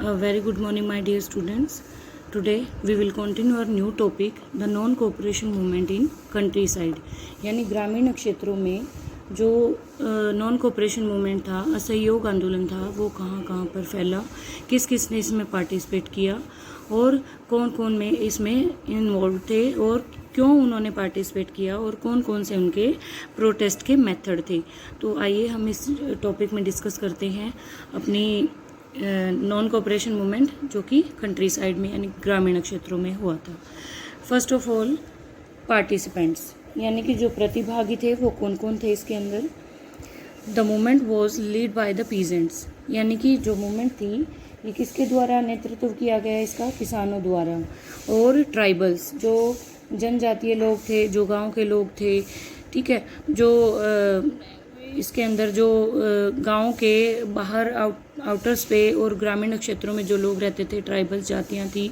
A very good morning, my dear students. Today we will continue our new topic, the non-cooperation movement in countryside. यानी ग्रामीण क्षेत्रों में जो non cooperation movement था, असहयोग आंदोलन था, वो कहाँ कहाँ पर फैला, किस किस ने इसमें पार्टिसिपेट किया और कौन कौन में इसमें इन्वॉल्व थे और क्यों उन्होंने पार्टिसिपेट किया और कौन कौन से उनके प्रोटेस्ट के मेथड थे। तो आइए हम इस टॉपिक में डिस्कस करते हैं अपनी नॉन कोऑपरेशन मूवमेंट जो कि कंट्री साइड में यानी ग्रामीण क्षेत्रों में हुआ था। फर्स्ट ऑफ ऑल पार्टिसिपेंट्स यानी कि जो प्रतिभागी थे वो कौन कौन थे इसके अंदर। The movement was lead by the peasants, यानी कि जो मूवमेंट थी ये किसके द्वारा नेतृत्व किया गया इसका, किसानों द्वारा। और ट्राइबल्स जो जनजातीय लोग थे, जो गांव के लोग थे, ठीक है, जो इसके अंदर जो गांव के बाहर आउटर्स पे और ग्रामीण क्षेत्रों में जो लोग रहते थे, ट्राइबल्स जातियां थी,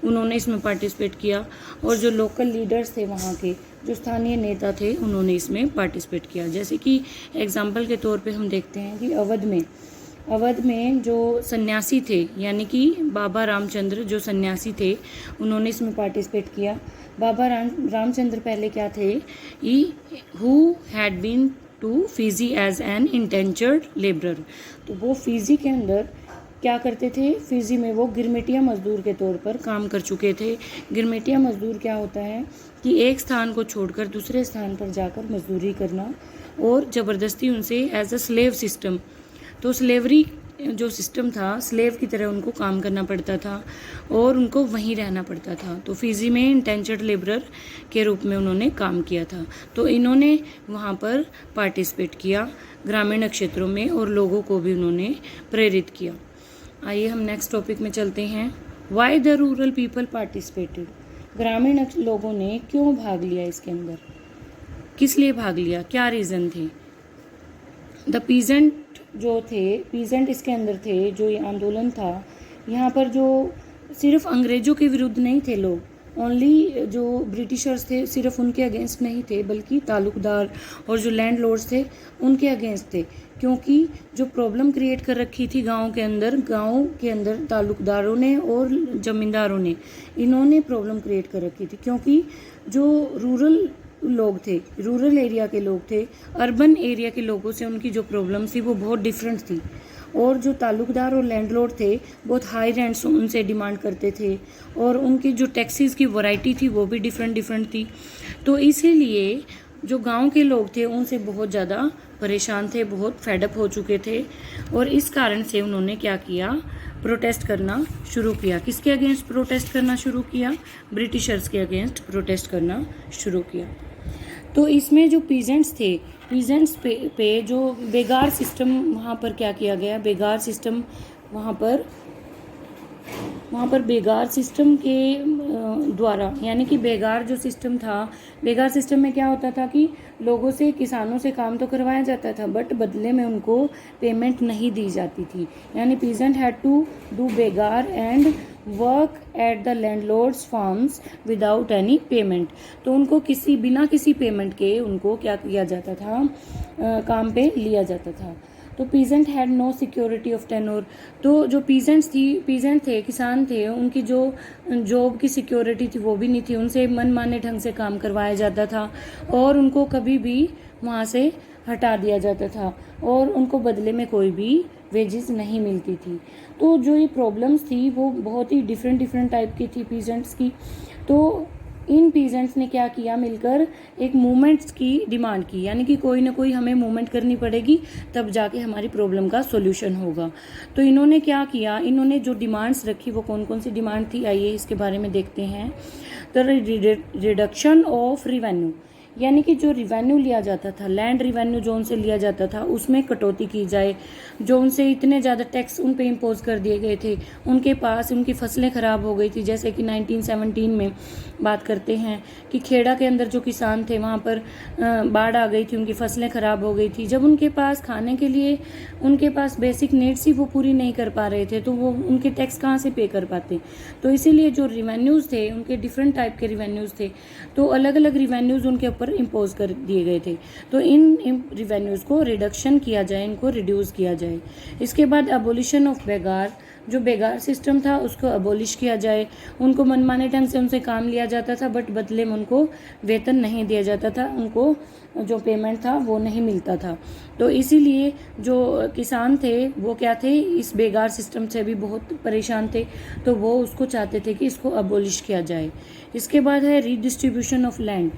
उन्होंने इसमें पार्टिसिपेट किया। और जो लोकल लीडर्स थे वहाँ के, जो स्थानीय नेता थे, उन्होंने इसमें पार्टिसिपेट किया। जैसे कि एग्जाम्पल के तौर पे हम देखते हैं कि अवध में जो सन्यासी थे यानी कि बाबा रामचंद्र जो सन्यासी थे, उन्होंने इसमें पार्टिसिपेट किया। बाबा रामचंद्र पहले क्या थे, who had been to Fiji as an indentured labourer. तो वो फिजी के अंदर क्या करते थे, फिजी में वो गिरमिटिया मजदूर के तौर पर काम कर चुके थे। गिरमिटिया मजदूर क्या होता है कि एक स्थान को छोड़कर दूसरे स्थान पर जाकर मजदूरी करना और ज़बरदस्ती उनसे एज अ स्लेव सिस्टम, तो स्लेवरी जो सिस्टम था, स्लेव की तरह उनको काम करना पड़ता था और उनको वहीं रहना पड़ता था। तो फिजी में इंडेंचर्ड लेबरर के रूप में उन्होंने काम किया था। तो इन्होंने वहाँ पर पार्टिसिपेट किया ग्रामीण क्षेत्रों में और लोगों को भी उन्होंने प्रेरित किया। आइए हम नेक्स्ट टॉपिक में चलते हैं। Why the rural people participated, ग्रामीण लोगों ने क्यों भाग लिया इसके अंदर, किस लिए भाग लिया, क्या रीज़न थे। द पीजेंट जो थे, पीजेंट इसके अंदर थे, जो ये आंदोलन था, यहाँ पर जो सिर्फ अंग्रेज़ों के विरुद्ध नहीं थे लोग, ओनली जो ब्रिटिशर्स थे सिर्फ उनके अगेंस्ट नहीं थे, बल्कि तालुकदार और जो लैंडलॉर्ड्स थे उनके अगेंस्ट थे। क्योंकि जो प्रॉब्लम क्रिएट कर रखी थी गांव के अंदर तालुकदारों ने और ज़मींदारों ने, इन्होंने प्रॉब्लम क्रिएट कर रखी थी। क्योंकि जो रूरल लोग थे, रूरल एरिया के लोग थे, अर्बन एरिया के लोगों से उनकी जो प्रॉब्लम थी वो बहुत डिफरेंट थी। और जो तालुकदार और लैंडलॉर्ड थे बहुत हाई रेंट्स उनसे डिमांड करते थे और उनकी जो टैक्सेस की वैरायटी थी वो भी डिफरेंट थी। तो इसीलिए जो गांव के लोग थे उनसे बहुत ज़्यादा परेशान थे, बहुत फेडअप हो चुके थे और इस कारण से उन्होंने क्या किया, प्रोटेस्ट करना शुरू किया। किसके अगेंस्ट प्रोटेस्ट करना शुरू किया, ब्रिटिशर्स के अगेंस्ट प्रोटेस्ट करना शुरू किया। तो इसमें जो पीजेंट्स थे, पीजेंट्स पे जो बेगार सिस्टम वहाँ पर क्या किया गया, बेगार सिस्टम वहाँ पर बेगार सिस्टम के द्वारा, यानी कि बेगार जो सिस्टम था, बेगार सिस्टम में क्या होता था कि लोगों से, किसानों से काम तो करवाया जाता था बट बदले में उनको पेमेंट नहीं दी जाती थी। यानी पीजेंट हैड टू डू बेगार and work at the landlords farms without any payment. तो उनको बिना किसी पेमेंट के उनको क्या किया जाता था, काम पे लिया जाता था। तो peasant had no security of tenure, तो जो पीजेंट थे, किसान थे, उनकी जो जॉब की सिक्योरिटी थी वो भी नहीं थी। उनसे मनमाने ढंग से काम करवाया जाता था और उनको कभी भी वहाँ से हटा दिया जाता था और उनको बदले में कोई भी वेजेस नहीं मिलती थी। तो जो ये प्रॉब्लम्स थी वो बहुत ही डिफरेंट टाइप की थी पीजेंट्स की। तो इन पीजेंट्स ने क्या किया, मिलकर एक मूवमेंट्स की डिमांड की, यानी कि कोई ना कोई हमें मूवमेंट करनी पड़ेगी तब जाके हमारी प्रॉब्लम का सॉल्यूशन होगा। तो इन्होंने क्या किया, इन्होंने जो डिमांड्स रखी वो कौन कौन सी डिमांड थी, आइए इसके बारे में देखते हैं। तो रिडक्शन ऑफ रिवेन्यू, यानी कि जो रिवेन्यू लिया जाता था, लैंड रिवेन्यू जो उनसे लिया जाता था उसमें कटौती की जाए। जो उनसे इतने ज़्यादा टैक्स उन पे इम्पोज कर दिए गए थे, उनके पास उनकी फसलें ख़राब हो गई थी। जैसे कि 1917 में बात करते हैं कि खेड़ा के अंदर जो किसान थे वहाँ पर बाढ़ आ गई थी, उनकी फसलें ख़राब हो गई थी। जब उनके पास खाने के लिए उनके पास बेसिक नीड्स ही वो पूरी नहीं कर पा रहे थे तो वो उनके टैक्स कहाँ से पे कर पाते। तो इसीलिए जो रिवेन्यूज़ थे उनके डिफरेंट टाइप के रिवेन्यूज़ थे, तो अलग अलग रिवेन्यूज़ उनके ऊपर ऊपर इम्पोज कर दिए गए थे। तो इन रिवेन्यूज़ को रिडक्शन किया जाए, इनको रिड्यूस किया जाए। इसके बाद अबोलिशन ऑफ बेगार, जो बेगार सिस्टम था उसको अबोलिश किया जाए। उनको मनमाने ढंग से उनसे काम लिया जाता था, बट बदले में उनको वेतन नहीं दिया जाता था, उनको जो पेमेंट था वो नहीं मिलता था। तो इसीलिए जो किसान थे वो क्या थे, इस बेगार सिस्टम से भी बहुत परेशान थे, तो वो उसको चाहते थे कि इसको अबोलिश किया जाए। इसके बाद है रीडिस्ट्रीब्यूशन ऑफ लैंड।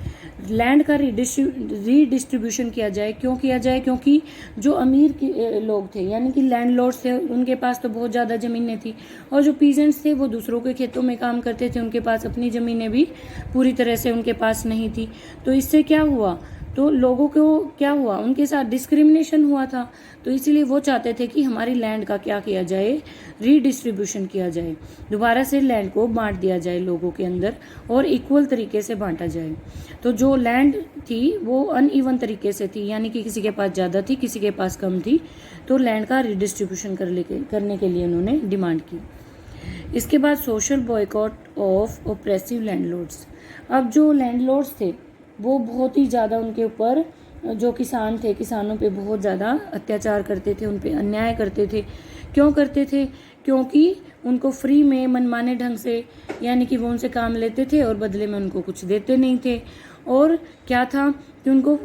लैंड का रीडिस्ट्रीब्यूशन किया जाए। क्यों किया जाए? क्योंकि जो अमीर लोग थे यानी कि लैंडलॉर्ड्स थे, उनके पास तो बहुत ज़्यादा ज़मीनें थी, और जो पीजेंट्स थे वो दूसरों के खेतों में काम करते थे, उनके पास अपनी ज़मीनें भी पूरी तरह से उनके पास नहीं थी। तो इससे क्या हुआ, तो लोगों को क्या हुआ, उनके साथ डिस्क्रिमिनेशन हुआ था। तो इसीलिए वो चाहते थे कि हमारी लैंड का क्या किया जाए, रीडिस्ट्रीब्यूशन किया जाए, दोबारा से लैंड को बांट दिया जाए लोगों के अंदर और इक्वल तरीके से बांटा जाए। तो जो लैंड थी वो अनइवन तरीके से थी, यानी कि किसी के पास ज़्यादा थी, किसी के पास कम थी। तो लैंड का रीडिस्ट्रीब्यूशन करने के लिए उन्होंने डिमांड की। इसके बाद social boycott of oppressive landlords. अब जो लैंडलॉर्ड्स थे वो बहुत ही ज़्यादा उनके ऊपर, जो किसान थे, किसानों पे बहुत ज़्यादा अत्याचार करते थे, उन पे अन्याय करते थे। क्यों करते थे? क्योंकि उनको फ्री में मनमाने ढंग से, यानी कि वो उनसे काम लेते थे और बदले में उनको कुछ देते नहीं थे। और क्या था कि उनको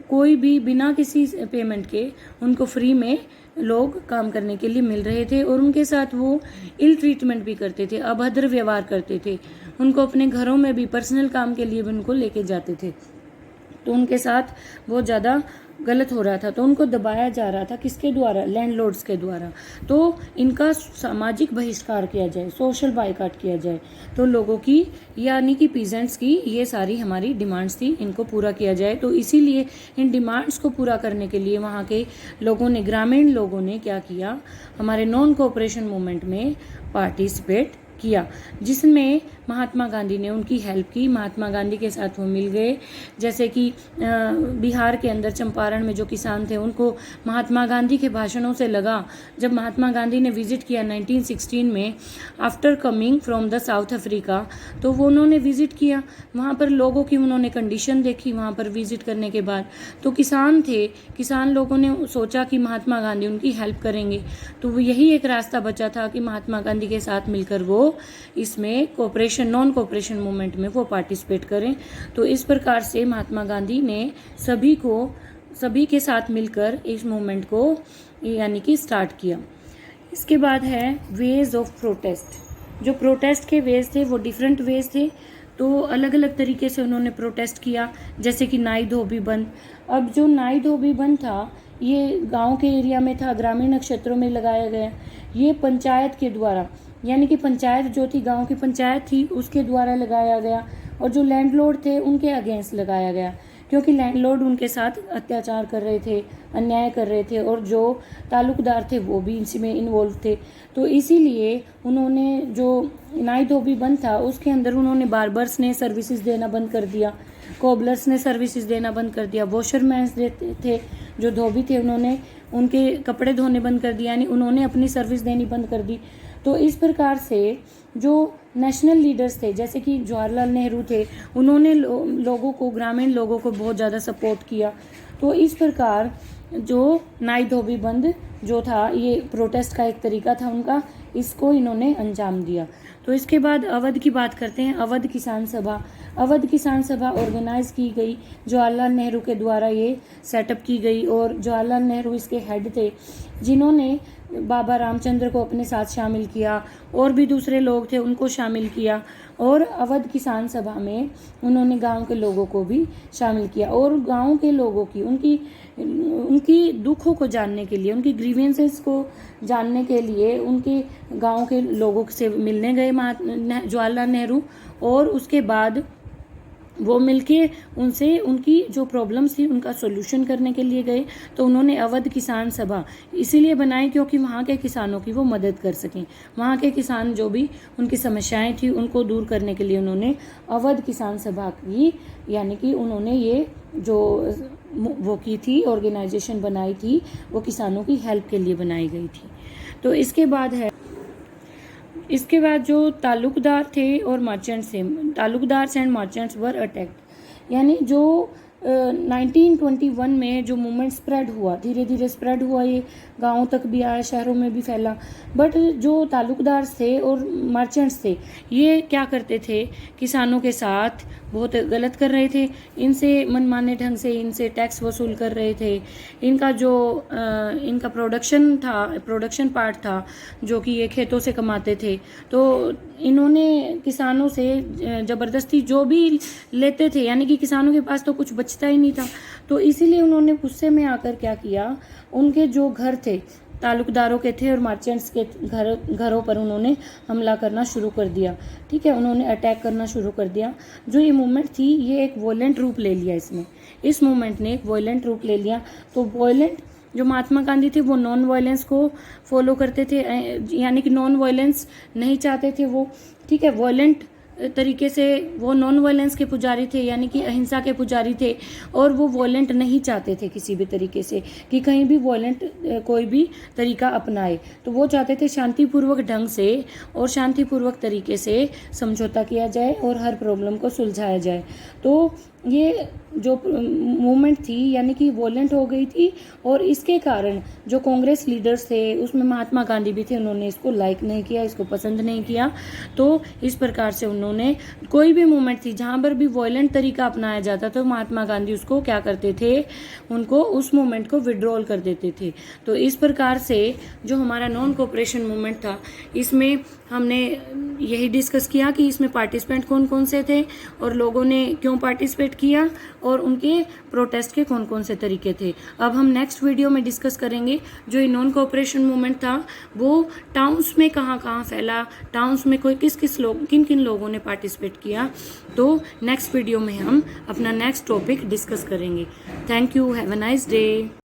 कोई भी बिना किसी पेमेंट के उनको फ्री में लोग काम करने के लिए मिल रहे थे, और उनके साथ वो इल ट्रीटमेंट भी करते थे, अभद्र व्यवहार करते थे। उनको अपने घरों में भी पर्सनल काम के लिए भी उनको लेके जाते थे। तो उनके साथ बहुत ज़्यादा गलत हो रहा था, तो उनको दबाया जा रहा था। किसके द्वारा? लैंडलॉर्ड्स के द्वारा। तो इनका सामाजिक बहिष्कार किया जाए, सोशल बायकॉट किया जाए। तो लोगों की, यानी कि पीजेंट्स की, ये सारी हमारी डिमांड्स थी, इनको पूरा किया जाए। तो इसीलिए इन डिमांड्स को पूरा करने के लिए वहाँ के लोगों ने, ग्रामीण लोगों ने क्या किया, हमारे नॉन कोऑपरेशन मूवमेंट में पार्टिसिपेट किया, जिसमें महात्मा गांधी ने उनकी हेल्प की। महात्मा गांधी के साथ वो मिल गए। जैसे कि बिहार के अंदर चंपारण में जो किसान थे, उनको महात्मा गांधी के भाषणों से लगा। जब महात्मा गांधी ने विजिट किया 1916 में, after coming from the south Africa, तो वो उन्होंने विजिट किया। वहाँ पर लोगों की उन्होंने कंडीशन देखी वहाँ पर विजिट करने के बाद। तो किसान थे, किसान लोगों ने सोचा कि महात्मा गांधी उनकी हेल्प करेंगे। तो वो यही एक रास्ता बचा था कि महात्मा गांधी के साथ मिलकर वो इसमें कोऑपरेशन, नॉन कोऑपरेशन मूवमेंट में वो पार्टिसिपेट करें। तो इस प्रकार से महात्मा गांधी ने सभी के साथ मिलकर इस मूवमेंट को यानी कि स्टार्ट किया। इसके बाद है वेज ऑफ प्रोटेस्ट। जो प्रोटेस्ट के वेज थे वो डिफरेंट वेज थे, तो अलग अलग तरीके से उन्होंने प्रोटेस्ट किया। जैसे कि नाई धोबी बंद। अब जो नाई धोबी बंद था ये गांव के एरिया में था, ग्रामीण क्षेत्रों में लगाया गया। ये पंचायत के द्वारा, यानी कि पंचायत जो थी, गांव की पंचायत थी, उसके द्वारा लगाया गया। और जो लैंडलॉर्ड थे उनके अगेंस्ट लगाया गया, क्योंकि लैंडलॉर्ड उनके साथ अत्याचार कर रहे थे, अन्याय कर रहे थे, और जो ताल्लुकदार थे वो भी इसमें इन्वॉल्व थे। तो इसीलिए उन्होंने, जो नाई धोबी बंद था उसके अंदर उन्होंने बार्बर्स ने सर्विसेज देना बंद कर दिया, कोबलर्स ने सर्विसेज देना बंद कर दिया, वॉशरमैन्स थे जो धोबी थे, उन्होंने उनके कपड़े धोने बंद कर दिया, यानी उन्होंने अपनी सर्विस देनी बंद कर दी। तो इस प्रकार से जो नेशनल लीडर्स थे, जैसे कि जवाहरलाल नेहरू थे, उन्होंने लोगों को, ग्रामीण लोगों को बहुत ज़्यादा सपोर्ट किया। तो इस प्रकार जो नाई धोबी बंद जो था, ये प्रोटेस्ट का एक तरीका था उनका, इसको इन्होंने अंजाम दिया। तो इसके बाद अवध की बात करते हैं। अवध किसान सभा। अवध किसान सभा ऑर्गेनाइज की गई, जवाहरलाल नेहरू के द्वारा ये सेटअप की गई, और जवाहरलाल नेहरू इसके हेड थे, जिन्होंने बाबा रामचंद्र को अपने साथ शामिल किया, और भी दूसरे लोग थे उनको शामिल किया। और अवध किसान सभा में उन्होंने गांव के लोगों को भी शामिल किया, और गांव के लोगों की, उनकी दुखों को जानने के लिए, उनकी ग्रीवेंसेस को जानने के लिए उनके गांव के लोगों से मिलने गए जवाहरलाल नेहरू। और उसके बाद वो मिलके उनसे उनकी जो प्रॉब्लम्स थी उनका सॉल्यूशन करने के लिए गए। तो उन्होंने अवध किसान सभा इसीलिए बनाई क्योंकि वहाँ के किसानों की वो मदद कर सकें। वहाँ के किसान जो भी उनकी समस्याएं थी उनको दूर करने के लिए उन्होंने अवध किसान सभा की, यानी कि उन्होंने ये जो वो की थी, ऑर्गेनाइजेशन बनाई थी, वो किसानों की हेल्प के लिए बनाई गई थी। तो इसके बाद जो ताल्लुकदार थे और मर्चेंट्स थे, taluqdars and merchants were attacked. यानी जो 1921 में जो मूवमेंट स्प्रेड हुआ, धीरे धीरे स्प्रेड हुआ, ये गाँव तक भी आया, शहरों में भी फैला। बट जो ताल्लुकदार थे और मर्चेंट्स थे, ये क्या करते थे, किसानों के साथ बहुत गलत कर रहे थे, इनसे मनमाने ढंग से इनसे टैक्स वसूल कर रहे थे। इनका जो इनका प्रोडक्शन पार्ट था जो कि ये खेतों से कमाते थे, तो इन्होंने किसानों से ज़बरदस्ती जो भी लेते थे, यानी कि किसानों के पास तो कुछ बचता ही नहीं था, तो इसीलिए उन्होंने गुस्से में आकर क्या किया, उनके जो घर थे, ताल्लुकदारों के थे और मर्चेंट्स के घरों पर उन्होंने हमला करना शुरू कर दिया। ठीक है, उन्होंने अटैक करना शुरू कर दिया। जो ये मूवमेंट थी, ये एक वॉयलेंट रूप ले लिया इसमें, इस मूवमेंट ने एक वॉयलेंट रूप ले लिया। तो वॉयलेंट जो महात्मा गांधी थे वो नॉन वायलेंस को फॉलो करते थे, यानी कि नॉन वायलेंस नहीं चाहते थे वो। ठीक है, वॉयलेंट तरीके से वो नॉन वायलेंस के पुजारी थे, यानी कि अहिंसा के पुजारी थे, और वो वॉयलेंट नहीं चाहते थे किसी भी तरीके से कि कहीं भी वॉयलेंट कोई भी तरीका अपनाए। तो वो चाहते थे शांतिपूर्वक ढंग से और शांतिपूर्वक तरीके से समझौता किया जाए और हर प्रॉब्लम को सुलझाया जाए। तो ये जो मूवमेंट थी यानी कि वॉयलेंट हो गई थी, और इसके कारण जो कांग्रेस लीडर्स थे उसमें महात्मा गांधी भी थे, उन्होंने इसको लाइक नहीं किया, इसको पसंद नहीं किया। तो इस प्रकार से उन्होंने कोई भी मूवमेंट थी जहाँ पर भी वॉयलेंट तरीका अपनाया जाता तो महात्मा गांधी उसको क्या करते थे, उनको उस मूवमेंट को विड्रॉल कर देते थे। तो इस प्रकार से जो हमारा नॉन कोऑपरेशन मूवमेंट था, इसमें हमने यही डिस्कस किया कि इसमें पार्टिसिपेंट कौन कौन से थे और लोगों ने क्यों पार्टिसिपेट किया और उनके प्रोटेस्ट के कौन कौन से तरीके थे। अब हम नेक्स्ट वीडियो में डिस्कस करेंगे जो ये नॉन कोऑपरेशन मूवमेंट था वो टाउन्स में कहाँ कहाँ फैला, टाउन्स में कोई किन किन लोगों ने पार्टिसिपेट किया। तो नेक्स्ट वीडियो में हम अपना नेक्स्ट टॉपिक डिस्कस करेंगे। Thank you, have a nice day.